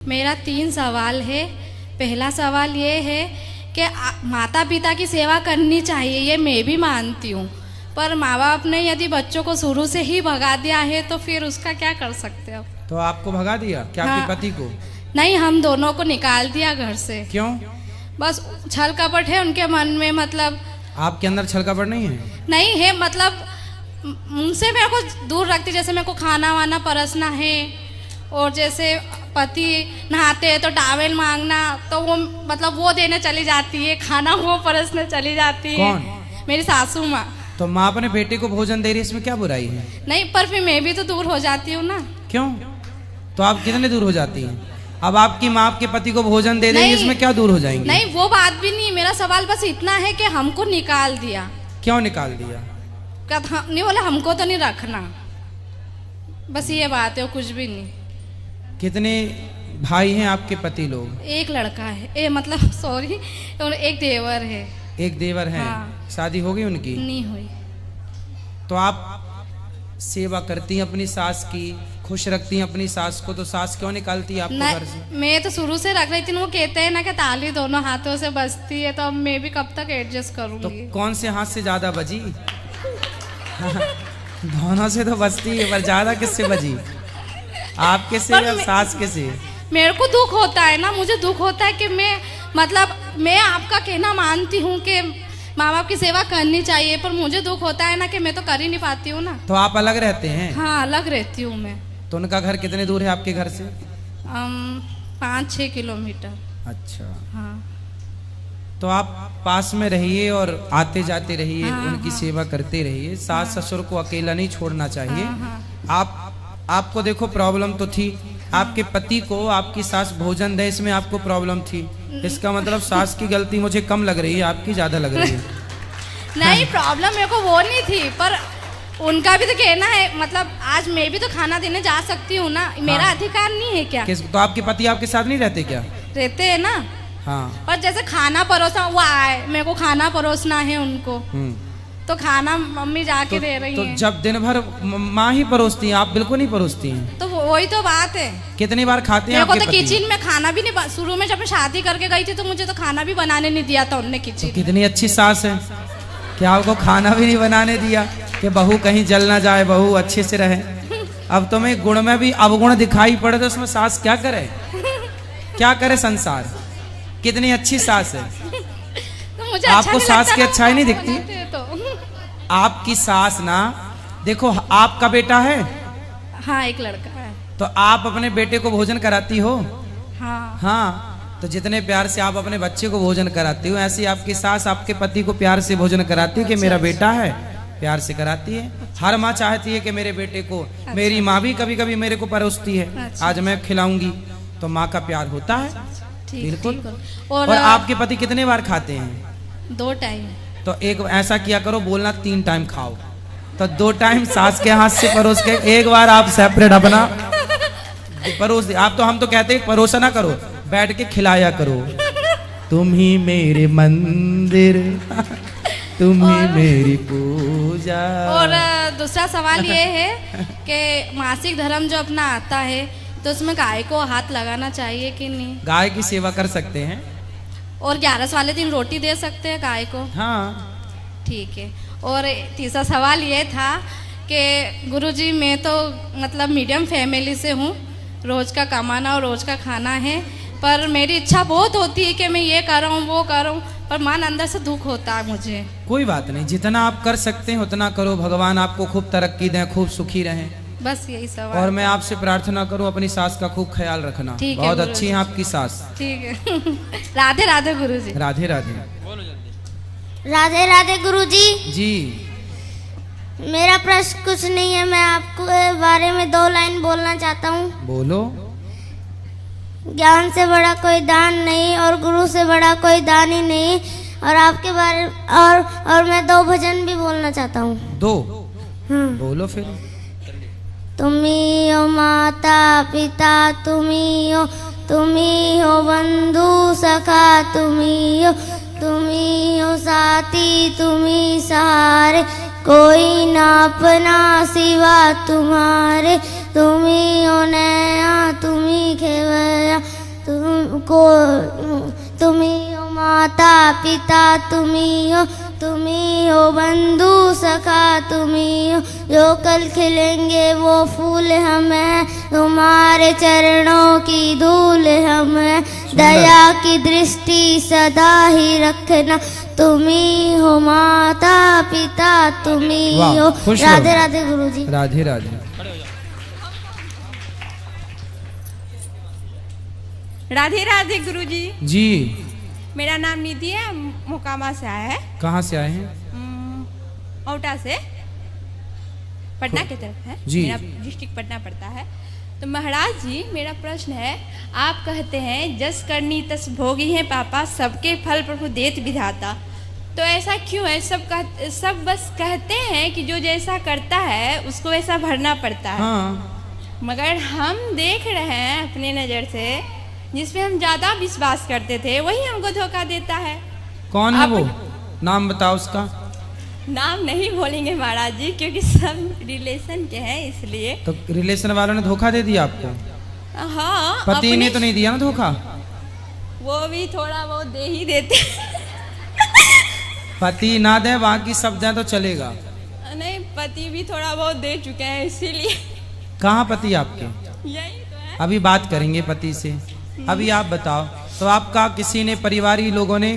मेरा 3 सवाल है। पहला सवाल ये है कि माता पिता की सेवा करनी चाहिए, ये मैं भी मानती हूँ, पर माँ बाप ने यदि बच्चों को शुरू से ही भगा दिया है तो फिर उसका क्या कर सकते हो? तो आपको भगा दिया क्या? हाँ, आपके पति को? नहीं, हम दोनों को निकाल दिया घर से। क्यों? बस छल कपट है उनके मन में, मतलब आपके अंदर छल कपट नहीं है? नहीं है, मतलब उनसे मेरे को दूर रखती। जैसे मेरे को खाना वाना परसना है, और जैसे पति नहाते हैं तो टॉवेल मांगना, तो वो मतलब वो देने चली जाती है, खाना वो परसने चली जाती है। कौन? मेरी सासू माँ। तो माँ अपने बेटे को भोजन दे रही है, इसमें क्या बुराई है? नहीं, पर फिर मैं भी तो दूर हो जाती हूँ ना। क्यों? तो आप कितने दूर हो जाती हैं? अब आपकी माँ आपके पति को भोजन दे देगी, इसमें क्या दूर हो जाएंगे? नहीं, वो बात भी नहीं। मेरा सवाल बस इतना है कि हमको निकाल दिया। क्यों निकाल दिया? नहीं बोले हमको तो नहीं रखना, बस ये बात है, कुछ भी नहीं। कितने भाई हैं आपके पति लोग? एक लड़का है, मतलब सॉरी, एक देवर है। एक देवर है। हाँ। शादी हो गई उनकी? नहीं हुई। तो आप सेवा करती हैं अपनी सास की, खुश रखती हैं अपनी सास को, तो सास क्यों निकालती है आपको घर से? मैं तो शुरू से रख रही थी। वो कहते हैं ना कि ताली दोनों हाथों से बजती है, तो अब मैं भी कब तक एडजस्ट करूंगी? तो कौन से हाथ से ज्यादा बजी? दोनों से तो बजती है, पर ज्यादा किससे बजी? आपके से या सास के से? मेरे को दुख होता है ना, मुझे दुख होता है कि मैं आपका कहना मानती हूँ कि माँ बाप की सेवा करनी चाहिए, पर मुझे दुख होता है ना कि मैं तो कर ही नहीं पाती हूँ ना। तो आप अलग रहते हैं? हाँ, अलग रहती हूँ मैं। तो उनका घर कितने दूर है आपके घर से? 5-6 किलोमीटर। अच्छा। हाँ। तो आप पास में रहिए और आते जाते रहिए। हाँ, उनकी हाँ। सेवा करते रहिए। सास ससुर को अकेला नहीं छोड़ना चाहिए। हाँ। आपको देखो प्रॉब्लम तो थी, आपके पति को आपकी सास भोजन दे, इसमें आपको प्रॉब्लम थी। इसका मतलब सास की गलती मुझे कम लग रही है, आपकी ज्यादा लग रही है। नहीं, प्रॉब्लम मेरे को वो नहीं थी, पर उनका भी तो कहना है। मतलब आज मैं भी तो खाना देने जा सकती हूँ ना, मेरा हाँ। अधिकार नहीं है क्या? तो आपके पति आपके साथ नहीं रहते क्या? रहते हैं ना। हाँ। पर जैसे खाना परोसना, वो आए, मेरे को खाना परोसना है उनको, तो खाना मम्मी जाके दे रही तो हैं। जब दिन भर माँ ही परोसती हैं, आप बिल्कुल नहीं परोसती हैं। तो वही तो बात है। कितनी बार खाते हैं मेरे को आपके तो पति? किचन में खाना भी नहीं, शुरू में जब मैं शादी करके गई थी तो मुझे तो खाना भी बनाने नहीं दिया था उनने तो किचन। कितनी अच्छी सास है कि आपको खाना भी नहीं बनाने दिया कि बहू कहीं जल ना जाए, बहू अच्छे से रहे। अब तुम्हें गुण में भी अवगुण दिखाई पड़े तो उसमें सास क्या करे? क्या करे संसार? कितनी अच्छी सास है। तो मुझे आपको अच्छा सास की नहीं लगता अच्छाई नहीं ना, दिखती? बनाते हैं तो। आपकी सास ना, देखो आपका बेटा है, हाँ, एक लड़का है। तो आप अपने बेटे को भोजन कराती हो। हाँ। हाँ, तो जितने प्यार से आप अपने बच्चे को भोजन कराती हो, ऐसे आपकी सास आपके पति को प्यार से भोजन कराती है कि मेरा बेटा है, प्यार से कराती है। हर माँ चाहती है कि मेरे बेटे को, मेरी माँ भी कभी कभी मेरे को परोसती है, आज मैं खिलाऊंगी, तो माँ का प्यार होता है। बिल्कुल। और आपके पति कितने बार खाते हैं? 2 टाइम। तो एक ऐसा किया करो, बोलना 3 टाइम खाओ, तो 2 टाइम सास के हाथ से परोस के, एक बार आप सेपरेट अपना परोस दे। आप तो, हम तो कहते हैं परोसा ना करो, बैठ के खिलाया करो। तुम ही मेरे मंदिर, तुम ही मेरी पूजा। और दूसरा सवाल ये है कि मासिक धर्म जो अपना आता है, तो उसमें गाय को हाथ लगाना चाहिए कि नहीं? गाय की सेवा कर सकते हैं। और 11 वाले दिन रोटी दे सकते हैं गाय को? हाँ। ठीक है। और तीसरा सवाल ये था कि गुरुजी, मैं तो मतलब मीडियम फैमिली से हूँ, रोज़ का कमाना और रोज़ का खाना है, पर मेरी इच्छा बहुत होती है कि मैं ये कर रहा हूँ, वो कर रहा हूँ, पर मन अंदर से दुख होता है मुझे। कोई बात नहीं, जितना आप कर सकते हैं उतना करो। भगवान आपको खूब तरक्की दें, खूब सुखी रहें। बस यही सवाल। और मैं आपसे प्रार्थना करूं, अपनी सास का खूब ख्याल रखना। ठीक है, बहुत गुरुजी। अच्छी है आपकी सास। ठीक है। राधे राधे गुरुजी। राधे राधे। राधे राधे गुरुजी। जी। मेरा प्रश्न कुछ नहीं है, मैं आपको बारे में 2 लाइन बोलना चाहता हूँ। बोलो। ज्ञान से बड़ा कोई दान नहीं, और गुरु से बड़ा कोई दान ही नहीं। और आपके बारे और मैं 2 भजन भी बोलना चाहता हूँ। 2? हाँ। बोलो फिर। तुम्ही हो माता पिता, तुम्ही हो बंधु सखा, तुम्ही हो साथी, तुम्ही सहारे, कोई ना अपना सिवा तुम्हारे, तुम्ही हो नया तुम्ही खेवया। को तुम ही हो माता पिता, तुम ही हो बंधु सखा, तुम ही हो जो कल खिलेंगे वो फूल हम हैं, तुम्हारे चरणों की धूल हम हैं, दया की दृष्टि सदा ही रखना, तुम ही हो माता पिता, तुम ही वाह, हो। खुश रहो। राधे राधे गुरुजी। राधे राधे। राधे राधे गुरुजी। जी, मेरा नाम निधि है, मोकामा से आया है, कहाँ से आए हैं? औटा से, पटना की तरफ है जी। मेरा डिस्ट्रिक्ट पटना पड़ता है। तो महाराज जी मेरा प्रश्न है, आप कहते हैं जस करनी तस भोगी है पापा, सबके फल प्रभु देत विधाता, तो ऐसा क्यों है? सब बस कहते हैं कि जो जैसा करता है उसको वैसा भरना पड़ता है। हाँ, मगर हम देख रहे हैं अपने नज़र से, जिसपे हम ज़्यादा विश्वास करते थे वही हमको धोखा देता है। कौन है आप- वो? नाम बताओ उसका। नाम नहीं बोलेंगे महाराज जी, क्योंकि सब रिलेशन के हैं इसलिए। तो रिलेशन वालों ने धोखा दे दिया आपको? हाँ, पति ने अपने- तो नहीं दिया ना धोखा? वो भी थोड़ा बहुत दे ही देते पति ना दे, बाकी सब दे तो चलेगा। नहीं, पति भी थोड़ा बहुत दे चुके हैं इसीलिए। कहाँ पति आपके? यही तो है। अभी बात करेंगे पति से। अभी आप बताओ, तो आपका किसी ने, परिवारी लोगों ने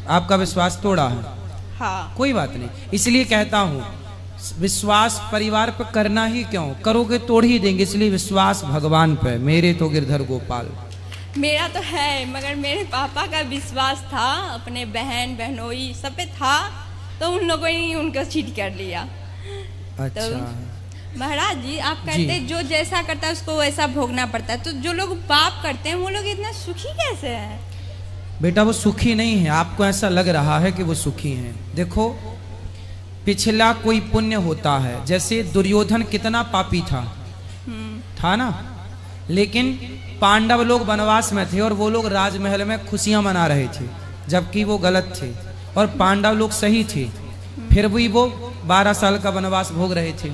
आपका विश्वास तोड़ा है? हाँ, कोई बात नहीं, इसलिए कहता हूँ विश्वास परिवार पर करना ही क्यों, करोगे तोड़ ही देंगे, इसलिए विश्वास भगवान पे। मेरे तो गिरधर गोपाल। मेरा तो है, मगर मेरे पापा का विश्वास था, अपने बहन बहनोई सब पे था, तो उन लोगों ने उनको चीट कर लिया। अच्छा, महाराज जी आप कहते हैं जो जैसा करता है उसको वैसा भोगना पड़ता है, तो जो लोग पाप करते हैं वो लोग इतना सुखी कैसे हैं? बेटा वो सुखी नहीं है, आपको ऐसा लग रहा है कि वो सुखी हैं। देखो, पिछला कोई पुण्य होता है, जैसे दुर्योधन कितना पापी था ना, लेकिन पांडव लोग वनवास में थे और वो लोग राजमहल में खुशियां मना रहे थे, जबकि वो गलत थे, और पांडव लोग सही थे, फिर भी वो 12 साल का वनवास भोग रहे थे।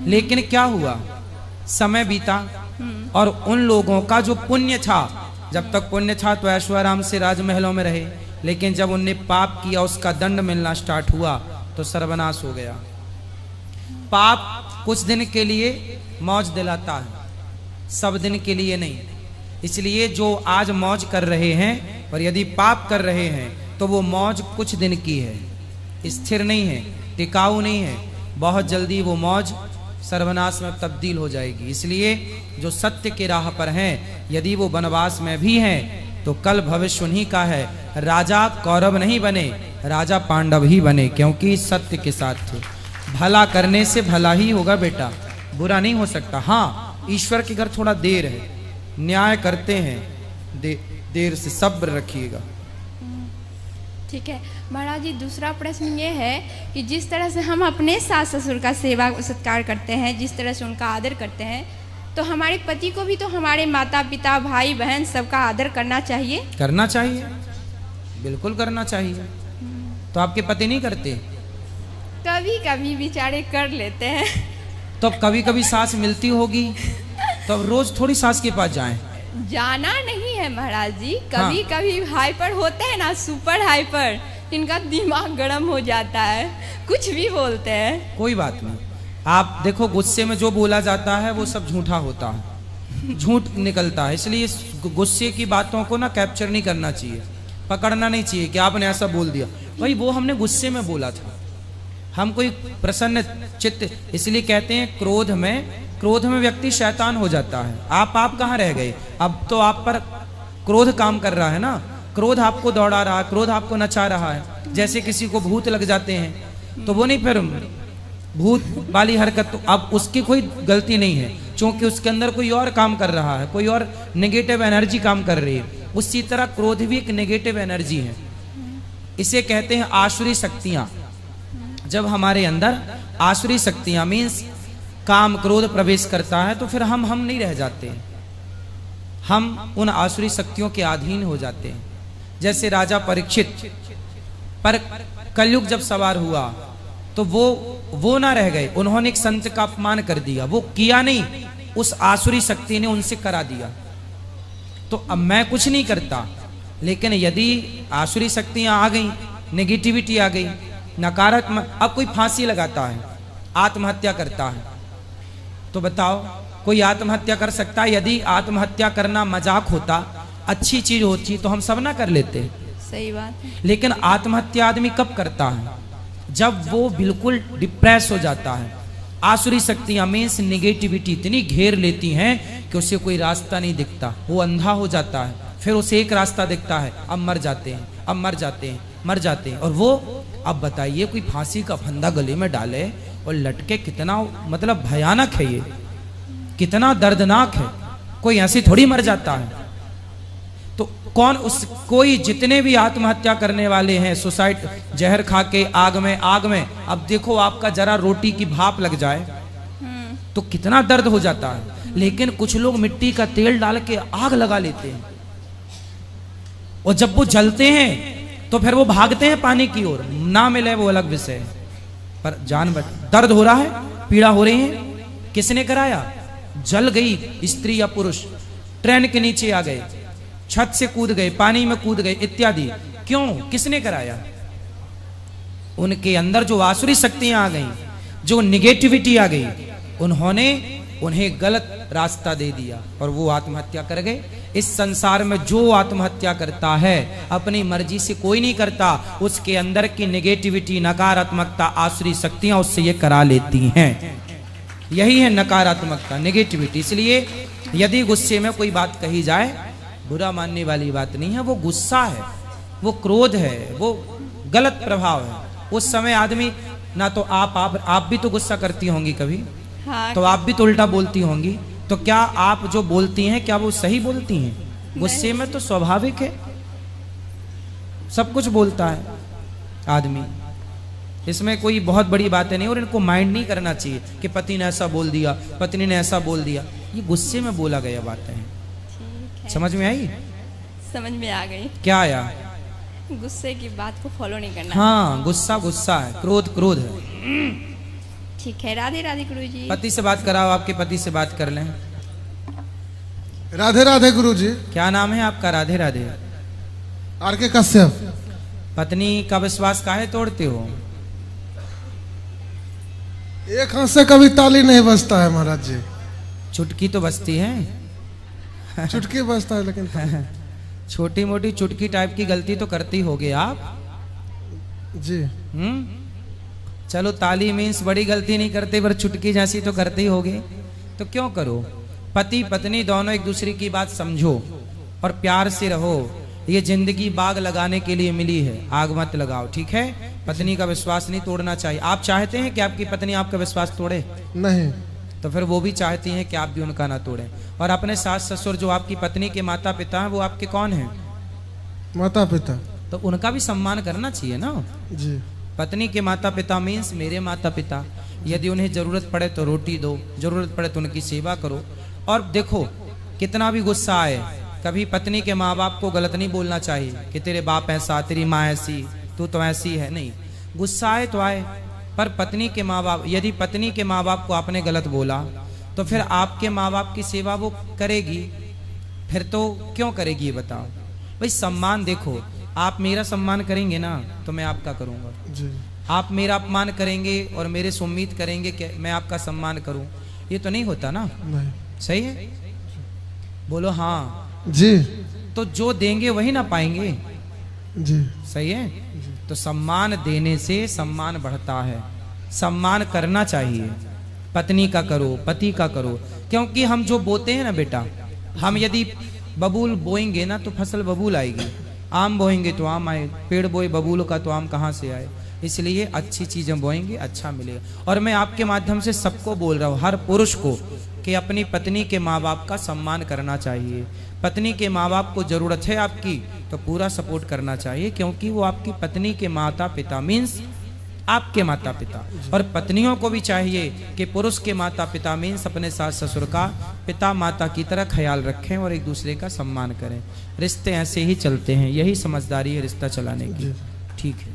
लेकिन क्या हुआ, समय बीता और उन लोगों का जो पुण्य था, जब तक पुण्य था तो ऐश्वर्य से राजमहलों में रहे, लेकिन जब उनने पाप किया उसका दंड मिलना स्टार्ट हुआ तो सर्वनाश हो गया। पाप कुछ दिन के लिए मौज दिलाता है, सब दिन के लिए नहीं। इसलिए जो आज मौज कर रहे हैं और यदि पाप कर रहे हैं तो वो मौज कुछ दिन की है, स्थिर नहीं है, टिकाऊ नहीं है, बहुत जल्दी वो मौज सर्वनाश में तब्दील हो जाएगी। इसलिए जो सत्य के राह पर हैं, यदि वो वनवास में भी हैं तो कल भविष्य उन्हीं का है। राजा कौरव नहीं बने, राजा पांडव ही बने, क्योंकि सत्य के साथ थे। भला करने से भला ही होगा बेटा, बुरा नहीं हो सकता। हाँ, ईश्वर के घर थोड़ा देर है, न्याय करते हैं, देर से सब्र रखिएगा। ठीक है महाराज जी, दूसरा प्रश्न ये है कि जिस तरह से हम अपने सास ससुर का सेवा सत्कार करते हैं, जिस तरह से उनका आदर करते हैं, तो हमारे पति को भी तो हमारे माता पिता भाई बहन सबका आदर करना चाहिए। करना चाहिए, बिल्कुल करना चाहिए। तो आपके पति नहीं करते? कभी कभी बेचारे कर लेते हैं। तो कभी कभी सास मिलती होगी, तो अब रोज थोड़ी सास के पास जाएं। जाना नहीं है महाराज जी, कभी कभी हाइपर होते हैं ना, सुपर हाइपर, इनका दिमाग गर्म हो जाता है, कुछ भी बोलते हैं। कोई बात नहीं, आप देखो गुस्से में जो बोला जाता है वो सब झूठा होता है, झूठ निकलता है। इसलिए इस गुस्से की बातों को ना कैप्चर नहीं करना चाहिए, पकड़ना नहीं चाहिए कि आपने ऐसा बोल दिया। भाई वो हमने गुस्से में बोला था, हम कोई प्रसन्न चित्त, इसलिए कहते हैं क्रोध में व्यक्ति शैतान हो जाता है। आप कहाँ रह गए? अब तो आप पर क्रोध काम कर रहा है ना, क्रोध आपको दौड़ा रहा है, क्रोध आपको नचा रहा है। जैसे किसी को भूत लग जाते हैं तो वो नहीं, फिर भूत वाली हरकत, तो अब उसकी कोई गलती नहीं है, क्योंकि उसके अंदर कोई और काम कर रहा है, कोई और नेगेटिव एनर्जी काम कर रही है। उसी तरह क्रोध भी एक नेगेटिव एनर्जी है, इसे कहते हैं आसुरी शक्तियां। जब हमारे अंदर आसुरी शक्तियां मीन्स काम क्रोध प्रवेश करता है तो फिर हम नहीं रह जाते हैं, हम उन आसुरी शक्तियों के अधीन हो जाते हैं। जैसे राजा परीक्षित पर कलयुग जब सवार हुआ तो वो ना रह गए, उन्होंने एक संत का अपमान कर दिया, वो किया नहीं, उस आसुरी शक्ति ने उनसे करा दिया। तो अब मैं कुछ नहीं करता, लेकिन यदि आसुरी शक्तियां आ गई, नेगेटिविटी आ गई, नकारात्मक, अब कोई फांसी लगाता है, आत्महत्या करता है, तो बताओ कोई आत्महत्या कर सकता है? यदि आत्महत्या करना मजाक होता, अच्छी चीज होती, तो हम सब ना कर लेते। सही बात है। लेकिन आत्महत्या आदमी कब करता है? जब वो बिल्कुल डिप्रेस हो जाता है। आसुरी शक्तियां मीन्स नेगेटिविटी इतनी घेर लेती हैं कि उसे कोई रास्ता नहीं दिखता, वो अंधा हो जाता है, फिर उसे एक रास्ता दिखता है, अब मर जाते हैं, अब मर जाते हैं, मर जाते हैं। और वो, अब बताइए, कोई फांसी का फंदा गले में डाले और लटके, कितना मतलब भयानक है ये, कितना दर्दनाक है। कोई ऐसी थोड़ी मर जाता है। तो कौन कोई जितने भी आत्महत्या करने वाले हैं, सुसाइड, जहर खा के आग में, अब देखो आपका जरा रोटी की भाप लग जाए तो कितना दर्द हो जाता है। लेकिन कुछ लोग मिट्टी का तेल डाल के आग लगा लेते हैं, और जब वो जलते हैं तो फिर वो भागते हैं पानी की ओर, ना मिले वो अलग विषय है, पर जान दर्द हो रहा है, पीड़ा हो रही है, किसने कराया? जल गई स्त्री या पुरुष, ट्रेन के नीचे आ गए, छत से कूद गए, पानी में कूद गए इत्यादि। क्यों? किसने कराया? उनके अंदर जो आसुरी शक्तियां आ गई, जो निगेटिविटी आ गई, उन्होंने उन्हें गलत रास्ता दे दिया और वो आत्महत्या कर गए। इस संसार में जो आत्महत्या करता है अपनी मर्जी से कोई नहीं करता, उसके अंदर की नेगेटिविटी, नकारात्मकता, आसुरी शक्तियां उससे ये करा लेती हैं। यही है नकारात्मकता, नेगेटिविटी। इसलिए यदि गुस्से में कोई बात कही जाए, बुरा मानने वाली बात नहीं है, वो गुस्सा है, वो क्रोध है, वो गलत प्रभाव है। उस समय आदमी ना तो आप भी तो गुस्सा करती होंगी कभी, हाँ, तो आप भी तो उल्टा बोलती होंगी। तो क्या आप जो बोलती हैं क्या वो सही बोलती हैं? गुस्से में तो स्वाभाविक है, सब कुछ बोलता है आदमी, इसमें कोई बहुत बड़ी बातें नहीं। और इनको माइंड नहीं करना चाहिए कि पति ने ऐसा बोल दिया, पत्नी ने ऐसा बोल दिया, ये गुस्से में बोला गया बातें हैं। समझ में आई? समझ में आ गई। क्या आया? गुस्से की बात को फॉलो नहीं करना। हाँ, गुस्सा गुस्सा है, क्रोध क्रोध है। ठीक है, राधे राधे गुरुजी। पति से बात कराओ, आपके पति से बात कर लें। राधे राधे गुरुजी। क्या नाम है आपका? राधे राधे। आर के कश्यप। पत्नी का विश्वास काहे तोड़ते हो? एक हाथ से कभी ताली नहीं बजता है महाराज जी। चुटकी तो बजती है, चुटकी बजता है, लेकिन छोटी मोटी चुटकी टाइप की गलती तो करती होगे आप जी। चलो, ताली मीन्स बड़ी गलती नहीं करते, पर चुटकी जैसी तो करते ही होगे। तो क्यों करो? पति पत्नी दोनों एक दूसरे की बात समझो और प्यार से रहो। ये जिंदगी बाग लगाने के लिए मिली है, आग मत लगाओ, ठीक है? पत्नी का विश्वास नहीं तोड़ना चाहिए। आप चाहते हैं कि आपकी पत्नी आपका विश्वास तोड़े? नहीं। तो फिर वो भी चाहती हैं कि आप भी उनका ना तोड़ें। और अपने सास ससुर जो आपकी पत्नी के माता पिता हैं, वो आपके कौन हैं? माता पिता। तो उनका भी सम्मान करना चाहिए ना। जी। पत्नी के माता पिता मीन्स मेरे माता पिता। यदि उन्हें जरूरत पड़े तो रोटी दो, जरूरत पड़े तो उनकी सेवा करो। और देखो, कितना भी गुस्सा आए, कभी पत्नी के माँ बाप को गलत नहीं बोलना चाहिए कि तेरे बाप ऐसा, तेरी माँ ऐसी, तू तो ऐसी है। नहीं, गुस्सा आए तो आए, पर पत्नी के माँ बाप, यदि पत्नी के माँ बाप को आपने गलत बोला तो फिर आपके माँ बाप की सेवा वो करेगी? फिर तो क्यों करेगी ये बताओ? भाई सम्मान देखो, आप मेरा सम्मान करेंगे ना तो मैं आपका करूँगा। जी। आप मेरा अपमान करेंगे और मेरे से उम्मीद करेंगे कि मैं आपका सम्मान करूं, ये तो नहीं होता ना। नहीं। सही है? बोलो हाँ जी। तो जो देंगे वही ना पाएंगे। जी। सही है? तो सम्मान देने से सम्मान बढ़ता है, सम्मान करना चाहिए। पत्नी का करो, पति का करो, क्योंकि हम जो बोते हैं ना बेटा, हम यदि बबूल बोएंगे ना तो फसल बबूल आएगी, आम बोएंगे तो आम आए, पेड़ बोए बबूल का तो आम कहाँ से आए? इसलिए अच्छी चीजें बोएंगे, अच्छा मिलेगा। और मैं आपके माध्यम से सबको बोल रहा हूँ, हर पुरुष को, कि अपनी पत्नी के माँ बाप का सम्मान करना चाहिए। पत्नी के माँ बाप को जरूरत है आपकी तो पूरा सपोर्ट करना चाहिए, क्योंकि वो आपकी पत्नी के माता पिता मीन्स आपके माता पिता। और पत्नियों को भी चाहिए कि पुरुष के माता पिता मीन्स अपने सास ससुर का पिता माता की तरह ख्याल रखें और एक दूसरे का सम्मान करें। रिश्ते ऐसे ही चलते हैं, यही समझदारी है रिश्ता चलाने की। ठीक है।